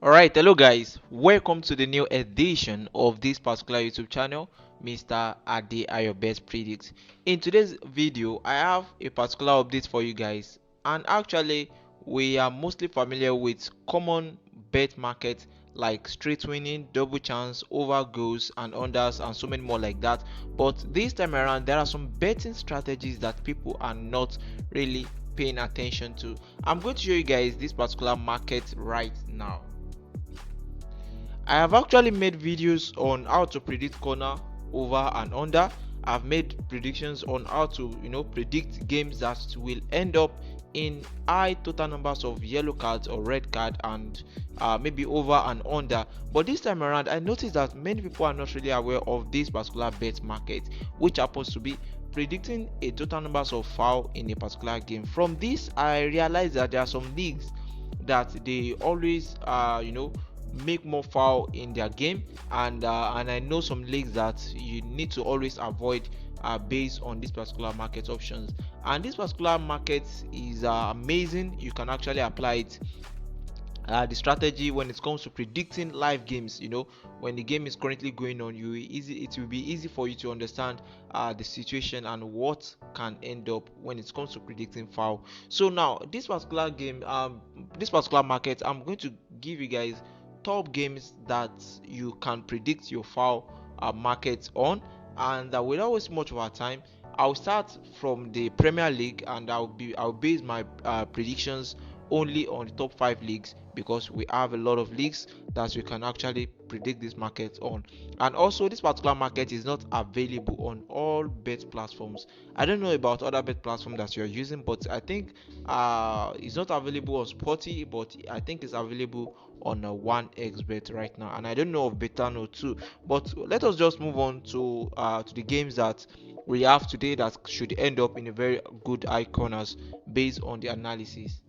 Alright, hello guys, welcome to the new edition of this particular YouTube channel, Mr. Ade are your best predicts. In today's video, I have a particular update for you guys, and actually we are mostly familiar with common bet markets like straight winning, double chance, over goals and unders and so many more like that. But this time around there are some betting strategies that people are not really paying attention to. I'm going to show you guys this particular market right now. I have actually made videos on how to predict corner, over and under. I've made predictions on how to predict games that will end up in high total numbers of yellow cards or red card, and maybe over and under. But this time around I noticed that many people are not really aware of this particular bet market, which happens to be predicting a total numbers of foul in a particular game. From this I realized that there are some leagues that they always make more foul in their game, and I know some leagues that you need to always avoid based on this particular market options. And this particular market is amazing. You can actually apply it, the strategy when it comes to predicting live games. When the game is currently going on, it will be easy for you to understand the situation and what can end up when it comes to predicting foul. So now this particular game, this particular market, I'm going to give you guys top games that you can predict your foul market on. And without wasting much of our time, I'll start from the Premier League, and I'll base my predictions only on the top 5 leagues, because we have a lot of leagues that we can actually predict this market on. And also this particular market is not available on all bet platforms. I don't know about other bet platforms that you're using, but I think it's not available on Sporty, but I think it's available on a 1xbet right now, and I don't know of Betano too. But let us just move on to the games that we have today that should end up in a very good high corners based on the analysis.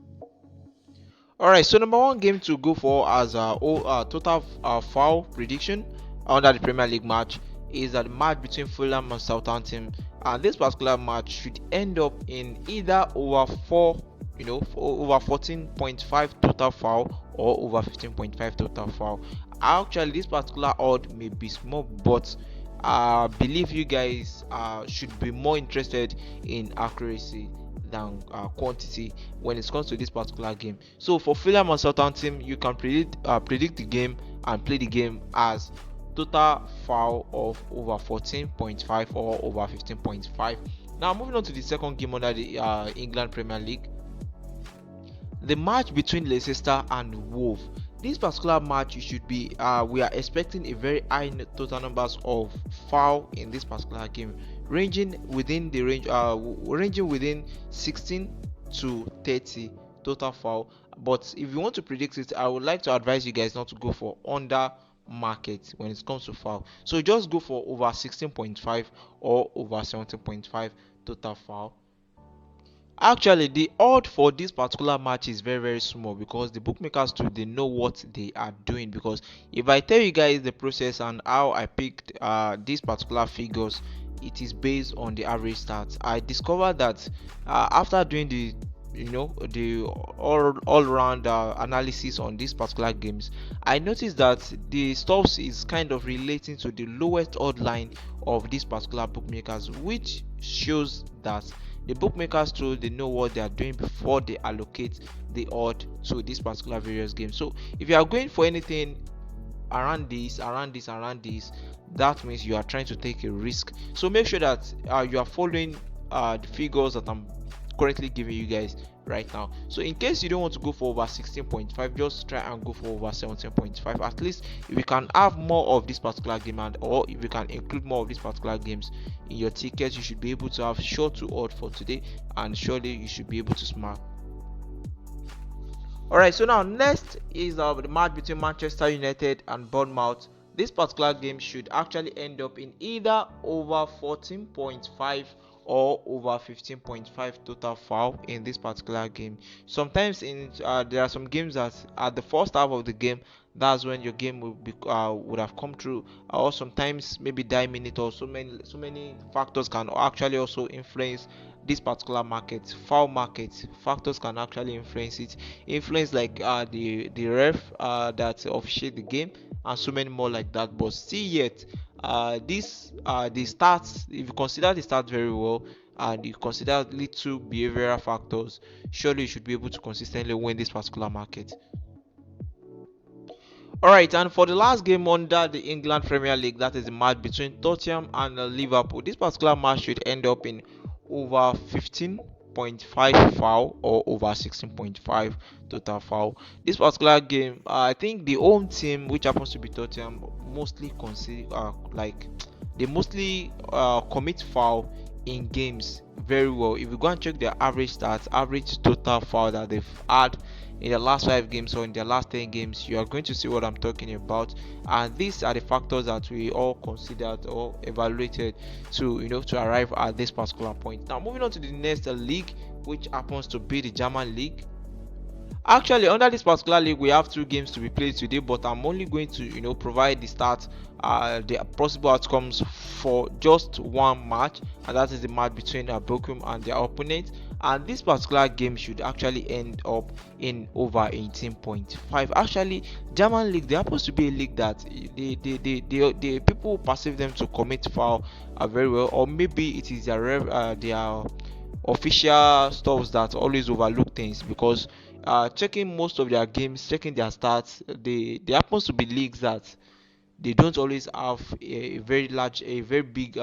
Alright, so number one game to go for as a total foul prediction under the Premier League match is the match between Fulham and Southampton. And this particular match should end up in either over 4, over 14.5 total foul or over 15.5 total foul. Actually, this particular odd may be small, but I believe you guys should be more interested in accuracy than quantity when it comes to this particular game. So for Fulham and Southampton, you can predict the game and play the game as total foul of over 14.5 or over 15.5. Now moving on to the second game under the England Premier League, the match between Leicester and Wolves. This particular match, you should be we are expecting a very high total numbers of foul in this particular game, ranging within 16 to 30 total foul. But if you want to predict it, I would like to advise you guys not to go for under market when it comes to foul. So just go for over 16.5 or over 17.5 total foul. Actually, the odd for this particular match is very small, because the bookmakers too, they know what they are doing. Because if I tell you guys the process and how I picked these particular figures, it is based on the average stats. I discovered that after doing the all round analysis on these particular games, I noticed that the stuffs is kind of relating to the lowest odd line of these particular bookmakers, which shows that the bookmakers too, they know what they are doing before they allocate the odd to this particular various games. So if you are going for anything around this, that means you are trying to take a risk. So make sure that you are following the figures that I'm currently giving you guys right now. So in case you don't want to go for over 16.5, just try and go for over 17.5. At least if you can have more of this particular game, and or if you can include more of these particular games in your tickets, you should be able to have sure to odd for today, and surely you should be able to smile. Alright, so now next is the match between Manchester United and Bournemouth. This particular game should actually end up in either over 14.5 or over 15.5 total foul in this particular game. Sometimes there are some games that at the first half of the game, that's when your game would have come through, or sometimes maybe die minute, or so many factors can actually also influence this particular market. Foul market factors can actually influence like the ref that officiate the game, and so many more like that. But still yet, this the stats, if you consider the stats very well and you consider little behavioral factors, surely you should be able to consistently win this particular market. All right, and for the last game under the England Premier League, that is the match between Tottenham and Liverpool. This particular match should end up in over 15.5 foul or over 16.5 total foul. This particular game, I think the home team, which happens to be Tottenham, mostly consider like they mostly commit foul in games very well. If you go and check their average stats, average total foul that they've had in the last 5 games or in the last 10 games, you are going to see what I'm talking about. And these are the factors that we all considered or evaluated to arrive at this particular point. Now moving on to the next league, which happens to be the German league. Actually, under this particular league, we have 2 games to be played today, but I'm only going to, provide the start, the possible outcomes for just one match, and that is the match between Bochum and their opponent. And this particular game should actually end up in over 18.5. Actually, German league, there happens to be a league that the people perceive them to commit foul very well, or maybe it is their official stuffs that always overlook things, because checking most of their games, checking their stats, they happens to be leagues that they don't always have a very large, a very big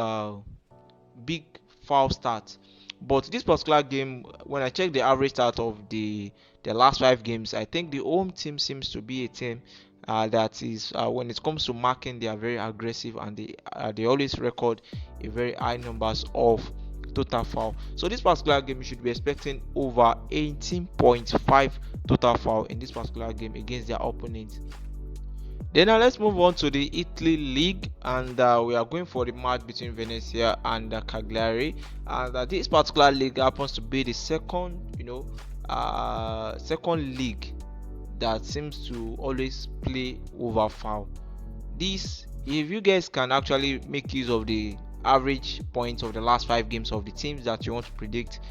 foul start. But this particular game, when I check the average start of the last 5 games, I think the home team seems to be a team that is, when it comes to marking, they are very aggressive, and they always record a very high numbers of total foul. So this particular game, you should be expecting over 18.5 total foul in this particular game against their opponent. Then now let's move on to the Italy League, and we are going for the match between Venezia and Cagliari. And this particular league happens to be the second league that seems to always play over foul. This, if you guys can actually make use of the average points of the last 5 games of the teams that you want to predict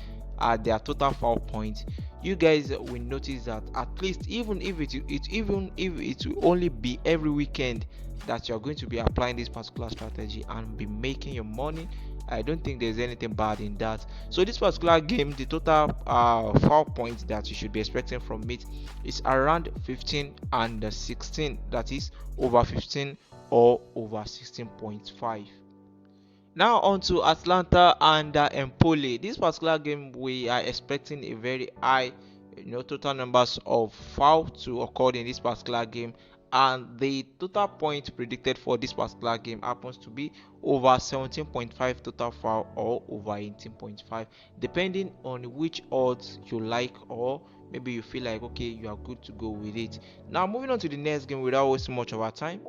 at their total foul points, you guys will notice that at least, even if it will only be every weekend that you're going to be applying this particular strategy and be making your money, I don't think there's anything bad in that. So this particular game, the total foul points that you should be expecting from it is around 15 and 16, that is over 15 or over 16.5. Now on to Atlanta and Empoli. This particular game, we are expecting a very high, total numbers of foul to occur in this particular game, and the total point predicted for this particular game happens to be over 17.5 total foul or over 18.5, depending on which odds you like, or maybe you feel like okay, you are good to go with it. Now moving on to the next game without wasting much of our time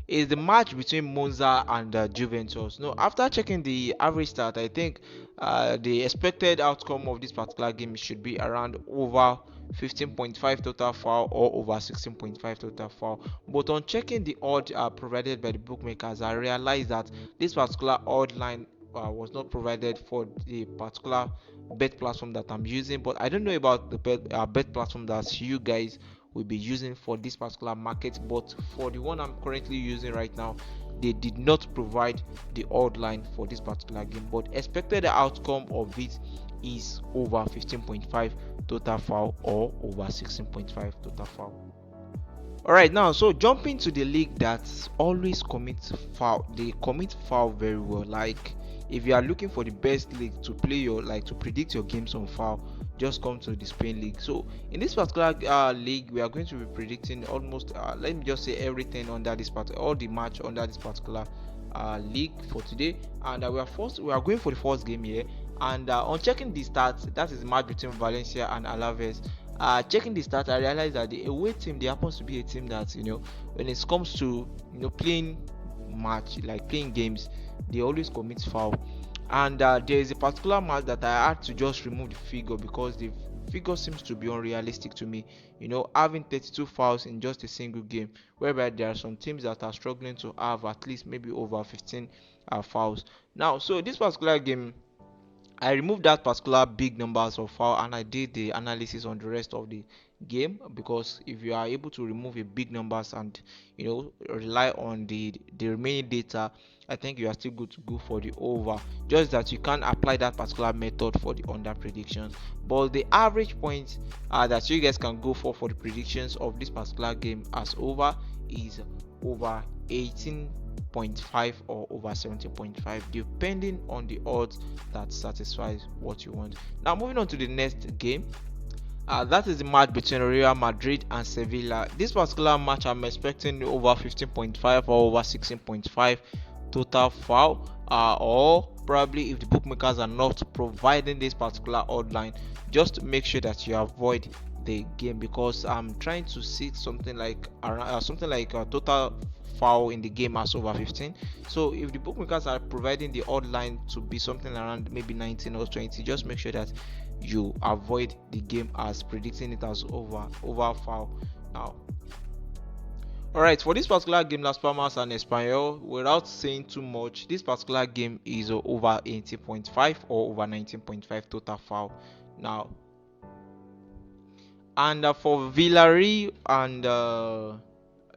is the match between Monza and Juventus. No, after checking the average stat, I think the expected outcome of this particular game should be around over 15.5 total foul or over 16.5 total foul. But on checking the odd provided by the bookmakers, I realized that this particular odd line was not provided for the particular bet platform that I'm using. But I don't know about the bet platform that you guys will be using for this particular market, but for the one I'm currently using right now, they did not provide the odd line for this particular game, but expected outcome of it is over 15.5 total foul or over 16.5 total foul. Alright, now so jumping to the league that always commits foul, they commit foul very well. Like if you are looking for the best league to play your, like to predict your games on foul, just come to the Spain league. So in this particular league, we are going to be predicting almost let me just say everything under this part, all the match under this particular league for today. And we are going for the first game here, and on checking the stats, that is the match between Valencia and Alaves. Checking the stats, I realized that the away team, they happens to be a team that when it comes to playing match, like playing games, they always commit foul. And there is a particular match that I had to just remove the figure because the figure seems to be unrealistic to me. Having 32 fouls in just a single game, whereby there are some teams that are struggling to have at least maybe over 15 fouls. Now, so this particular game, I removed that particular big numbers of foul and I did the analysis on the rest of the game, because if you are able to remove a big numbers and rely on the remaining data, I think you are still good to go for the over. Just that you can't apply that particular method for the under predictions. But the average points that you guys can go for the predictions of this particular game as over is over 18.5 or over 17.5, depending on the odds that satisfies what you want. Now, moving on to the next game, that is the match between Real Madrid and Sevilla. This particular match, I'm expecting over 15.5 or over 16.5 total foul, or probably if the bookmakers are not providing this particular odd line, just make sure that you avoid the game, because I'm trying to see something like a total foul in the game as over 15. So if the bookmakers are providing the odd line to be something around maybe 19 or 20, just make sure that you avoid the game as predicting it as over foul. Now, alright, for this particular game, Las Palmas and Espanyol, without saying too much, this particular game is over 18.5 or over 19.5 total foul. Now, and for Villarreal and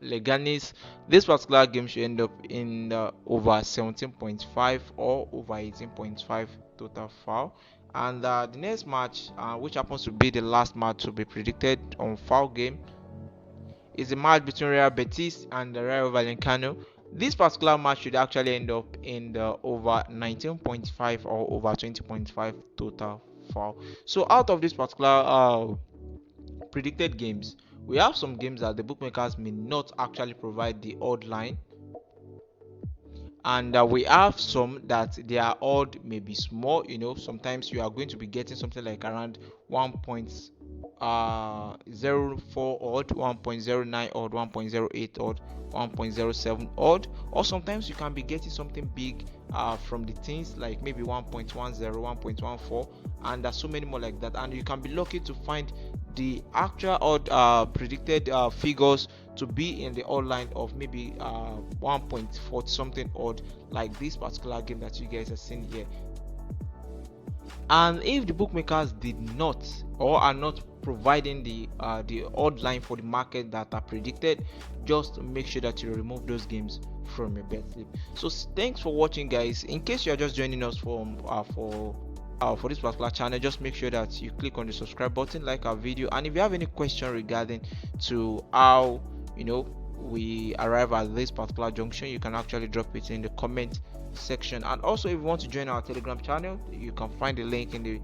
Leganes, this particular game should end up in over 17.5 or over 18.5 total foul. And the next match, which happens to be the last match to be predicted on foul game, is a match between Real Betis and the Rayo Vallecano. This particular match should actually end up in the over 19.5 or over 20.5 total foul. So out of this particular predicted games, we have some games that the bookmakers may not actually provide the odd line, and we have some that their odd may be small. Sometimes you are going to be getting something like around 1.04 odd, 1.09 odd, 1.08 odd, 1.07 odd, or sometimes you can be getting something big from the things like maybe 1.10, 1.14, and there's so many more like that. And you can be lucky to find the actual odd predicted figures to be in the odd line of maybe 1.40 something odd, like this particular game that you guys are seeing here. And if the bookmakers did not or are not providing the odd line for the market that are predicted, just make sure that you remove those games from your bet slip. So thanks for watching, guys. In case you are just joining us for this particular channel, just make sure that you click on the subscribe button, like our video, and if you have any question regarding to how we arrive at this particular junction, you can actually drop it in the comment section. And also, if you want to join our Telegram channel, you can find the link in the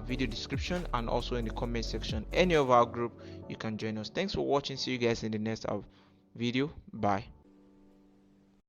video description and also in the comment section. Any of our group, you can join us. Thanks for watching. See you guys in the next video. Bye.